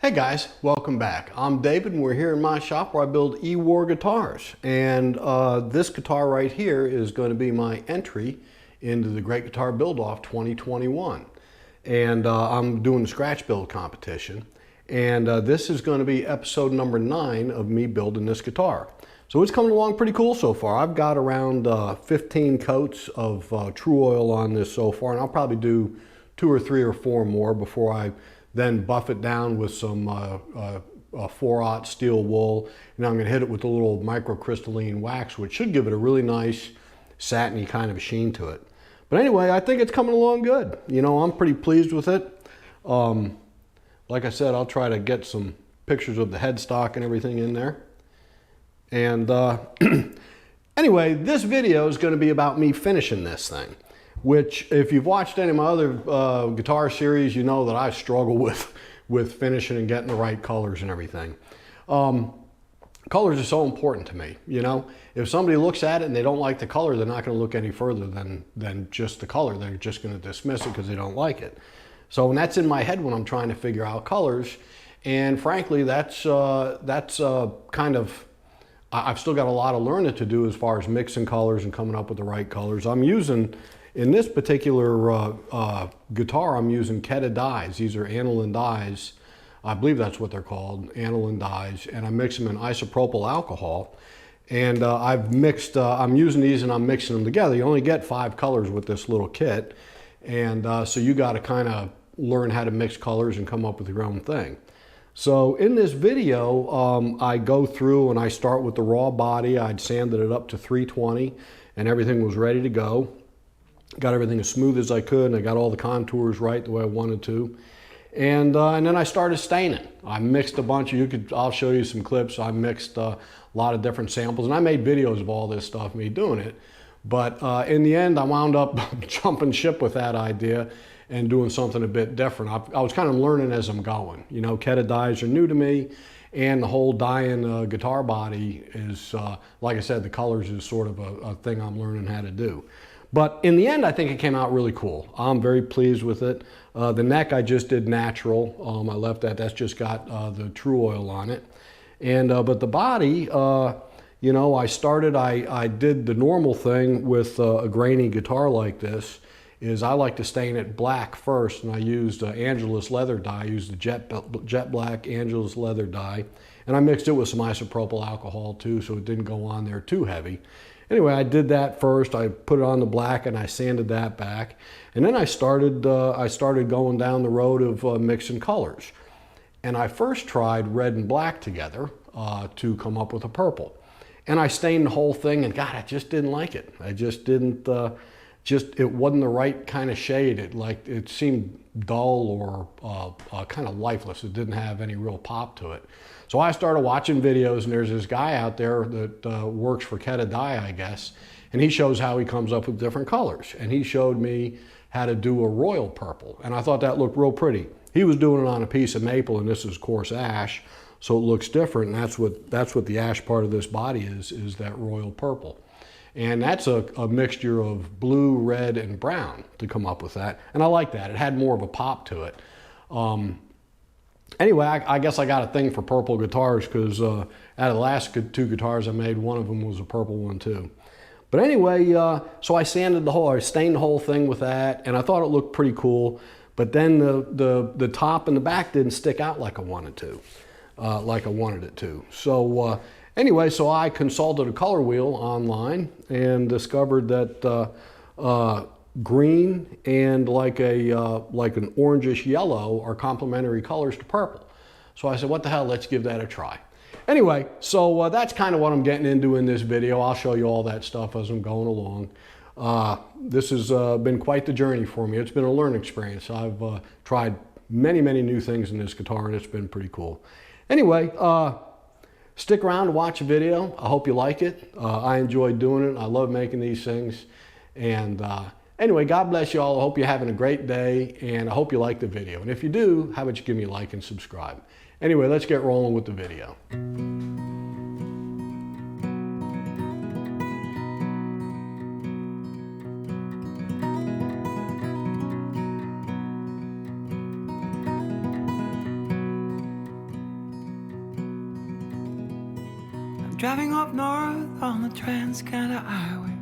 Hey guys, welcome back. I'm David and we're here in my shop where I build E-War guitars. And this guitar right here is going to be my entry into the Great Guitar Build-Off 2021. And I'm doing the scratch build competition. And this is going to be episode number 9 of me building this guitar. So it's coming along pretty cool so far. I've got around 15 coats of Tru-Oil on this so far, and I'll probably do 2 or 3 or 4 more before I then buff it down with some 4/0 steel wool. And I'm going to hit it with a little microcrystalline wax, which should give it a really nice satiny kind of sheen to it. But anyway, I think it's coming along good. You know, I'm pretty pleased with it. Like I said, I'll try to get some pictures of the headstock and everything in there. And anyway, this video is going to be about me finishing this thing, which if you've watched any of my other guitar series, you know that I struggle with finishing and getting the right colors and everything. Colors are so important to me, you know. If somebody looks at it and they don't like the color, they're not going to look any further than just the color. They're just going to dismiss it because they don't like it. So, and that's in my head when I'm trying to figure out colors. And frankly, that's kind of, I've still got a lot of learning to do as far as mixing colors and coming up with the right colors. I'm using, in this particular guitar, I'm using Keta dyes. These are aniline dyes. I believe that's what they're called, aniline dyes. And I mix them in isopropyl alcohol. And I'm using these and I'm mixing them together. You only get 5 colors with this little kit. And so you got to kind of learn how to mix colors and come up with your own thing. So in this video, I go through and I start with the raw body. I'd sanded it up to 320 and everything was ready to go. Got everything as smooth as I could and I got all the contours right the way I wanted to. And then I started staining. I mixed a bunch of, I'll show you some clips. I mixed a lot of different samples and I made videos of all this stuff, me doing it. But in the end, I wound up jumping ship with that idea and doing something a bit different. I was kind of learning as I'm going. You know, Keta dyes are new to me, and the whole dyeing guitar body is, like I said, the colors is sort of a thing I'm learning how to do. But in the end, I think it came out really cool. I'm very pleased with it. The neck I just did natural. I left that's just got the Tru-Oil on it. And but the body, you know, I did the normal thing with a grainy guitar like this, is I like to stain it black first, and I used Angelus leather dye. I used the jet black Angelus leather dye, and I mixed it with some isopropyl alcohol too, so it didn't go on there too heavy. Anyway, I did that first. I put it on the black and I sanded that back, and then I started going down the road of mixing colors. And I first tried red and black together to come up with a purple. And I stained the whole thing, and God, I just didn't like it. I just didn't, it wasn't the right kind of shade. It seemed dull or kind of lifeless. It didn't have any real pop to it. So I started watching videos, and there's this guy out there that works for Keta dye, I guess, and he shows how he comes up with different colors. And he showed me how to do a royal purple, and I thought that looked real pretty. He was doing it on a piece of maple, and this is coarse ash, so it looks different, and that's what the ash part of this body is that royal purple. And that's a mixture of blue, red, and brown to come up with that. And I like that. It had more of a pop to it. Anyway, I guess I got a thing for purple guitars because out of the last 2 guitars I made, one of them was a purple one too. But anyway, so I stained the whole thing with that, and I thought it looked pretty cool. But then the top and the back didn't stick out like I wanted to, it to. So anyway, so I consulted a color wheel online and discovered that green and like an orangish yellow are complementary colors to purple. So I said, what the hell, let's give that a try. Anyway, so that's kind of what I'm getting into in this video. I'll show you all that stuff as I'm going along. This has been quite the journey for me. It's been a learning experience. I've tried many new things in this guitar, and it's been pretty cool. Anyway, stick around to watch the video. I hope you like it. I enjoy doing it. I love making these things. And anyway, God bless you all. I hope you're having a great day, and I hope you like the video. And if you do, how about you give me a like and subscribe? Anyway, let's get rolling with the video. Driving up north on the Trans-Canada Highway.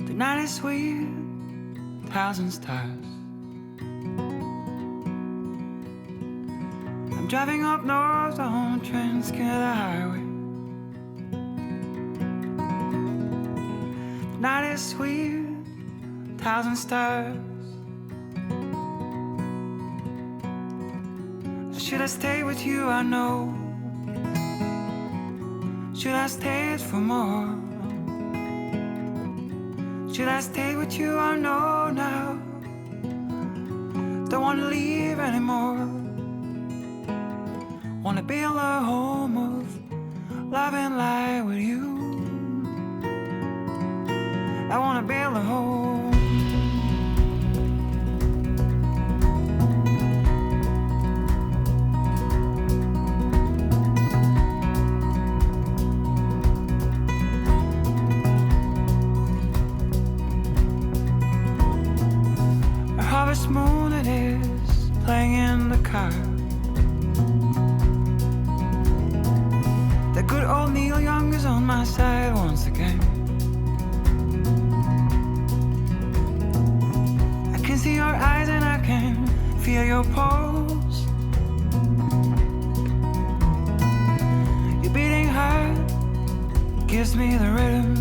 The night is sweet, 1,000 stars. I'm driving up north on the Trans-Canada Highway. The night is sweet, 1,000 stars. Should I stay with you? I know. Should I stay for more? Should I stay with you? I know now. Don't want to leave anymore. Want to build a home of love and light with you. I want to build a home. Harvest moon it is, playing in the car. The good old Neil Young is on my side once again. I can see your eyes and I can feel your pulse. Your beating heart gives me the rhythm.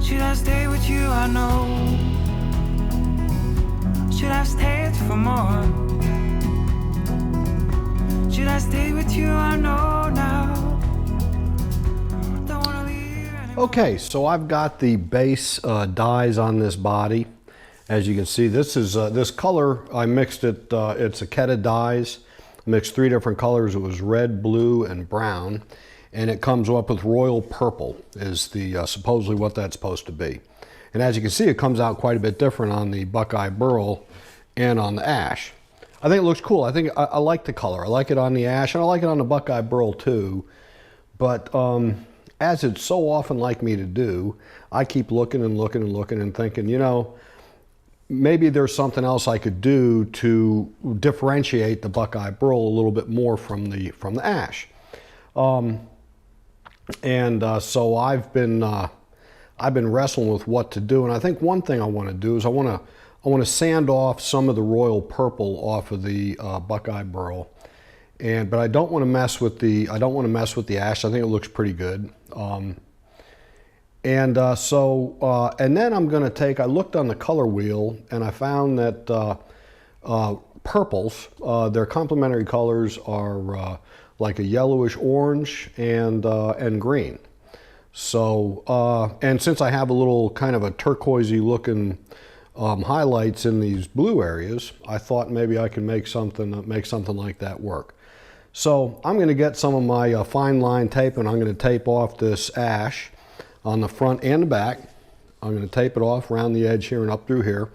Should I stay with you? I know. Should I stay for more? Should I stay with you? I know now. Don't wanna leave anymore. Okay, so I've got the base dyes on this body. As you can see, this is this color. I mixed it. It's Akeda dyes. I mixed 3 different colors. It was red, blue, and brown. And it comes up with royal purple is the supposedly what that's supposed to be. And as you can see, it comes out quite a bit different on the Buckeye Burl and on the ash. I think it looks cool. I think I like the color. I like it on the ash and I like it on the Buckeye Burl too. But as it's so often like me to do, I keep looking and looking and looking and thinking, you know, maybe there's something else I could do to differentiate the Buckeye Burl a little bit more from the ash. So I've been wrestling with what to do, and I think one thing I want to do is I want to sand off some of the royal purple off of the Buckeye Burl, but I don't want to mess with the ash. I think it looks pretty good. And then I'm going to take. I looked on the color wheel and I found that purples, their complementary colors are like a yellowish orange and green. So, and since I have a little kind of a turquoisey looking highlights in these blue areas, I thought maybe I could make something like that work. So I'm going to get some of my fine line tape and I'm going to tape off this ash on the front and the back. I'm going to tape it off around the edge here and up through here.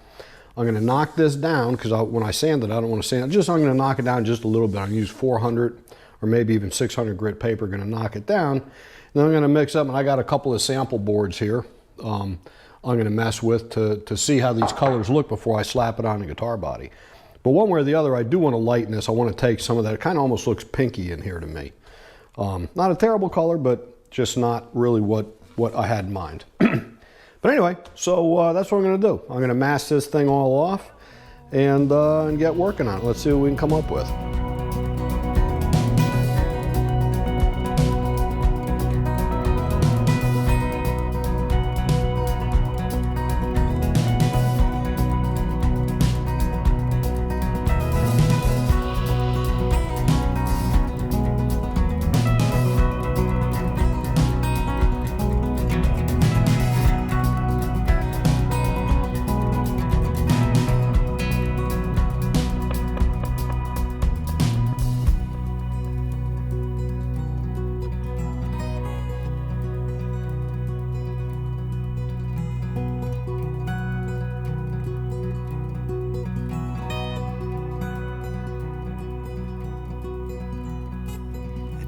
I'm going to knock this down because when I sand it, I don't want to sand it. I'm going to knock it down just a little bit. I'm going to use 400 or maybe even 600 grit paper. Going to knock it down. And then I'm going to mix up, and I got a couple of sample boards here I'm going to mess with to see how these colors look before I slap it on the guitar body. But one way or the other, I do want to lighten this. I want to take some of that. It kind of almost looks pinky in here to me. Not a terrible color, but just not really what I had in mind. But anyway, so that's what I'm going to do. I'm going to mask this thing all off and get working on it. Let's see what we can come up with.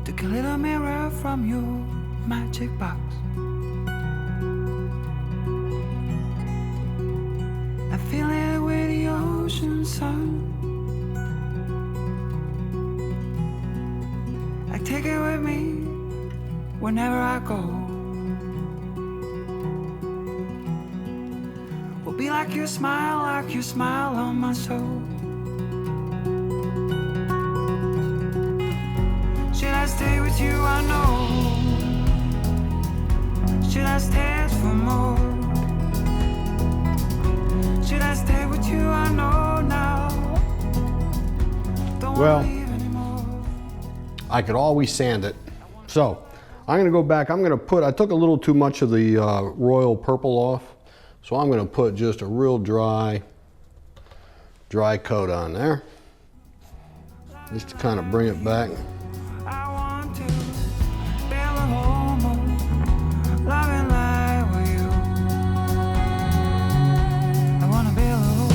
Took a little mirror from your magic box. I fill it with the ocean sun. whenever I go. Will be like your smile on my soul. Should I stay with you? I know. Should I stay for more? Should I stay with you? I know now. Don't Well, wanna leave anymore. I could always sand it. So I'm gonna go back, I took a little too much of the royal purple off. So I'm gonna put just a real dry coat on there. Just to kind of bring it back. I want to build a home, love and life with you. I wanna build a home.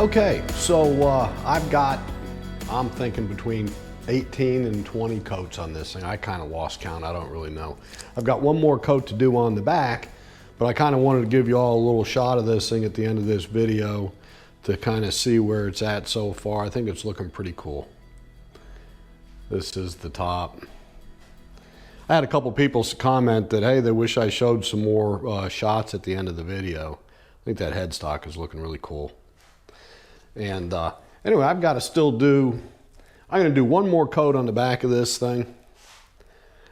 Okay, so I'm thinking between 18 and 20 coats on this thing. I kind of lost count, I don't really know. I've got one more coat to do on the back, but I kind of wanted to give you all a little shot of this thing at the end of this video to kind of see where it's at so far. I think it's looking pretty cool. This is the top. I had a couple people comment that, hey, they wish I showed some more shots at the end of the video. I think that headstock is looking really cool. And anyway, I've got to still do, I'm going to do one more coat on the back of this thing,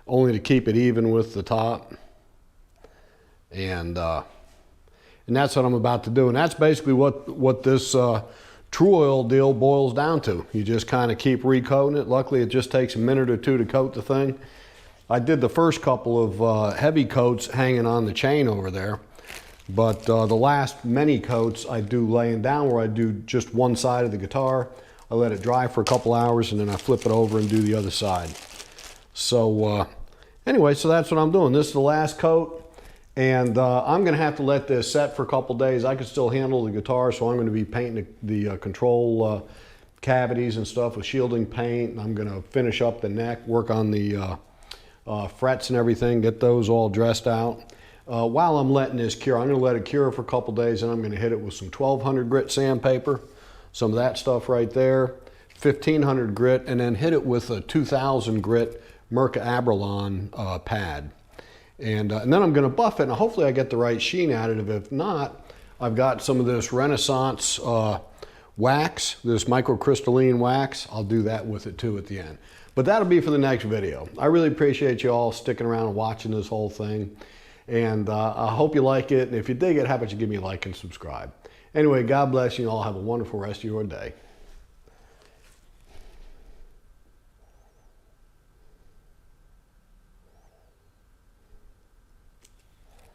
only to keep it even with the top. And that's what I'm about to do. And that's basically what this Tru-Oil deal boils down to. You just kind of keep recoating it. Luckily, it just takes a minute or two to coat the thing. I did the first couple of heavy coats hanging on the chain over there. But the last many coats I do laying down, where I do just one side of the guitar. I let it dry for a couple hours and then I flip it over and do the other side. So anyway, so that's what I'm doing. This is the last coat, and I'm going to have to let this set for a couple days. I can still handle the guitar, so I'm going to be painting the control cavities and stuff with shielding paint. I'm going to finish up the neck, work on the frets and everything, get those all dressed out. While I'm letting this cure, I'm going to let it cure for a couple days, and I'm going to hit it with some 1200 grit sandpaper, some of that stuff right there, 1500 grit, and then hit it with a 2000 grit Mirka Abralon pad. And then I'm going to buff it, and hopefully I get the right sheen additive. If not, I've got some of this Renaissance wax, this microcrystalline wax. I'll do that with it too at the end. But that'll be for the next video. I really appreciate you all sticking around and watching this whole thing. And I hope you like it. And if you dig it, how about you give me a like and subscribe. Anyway, God bless you, and all have a wonderful rest of your day.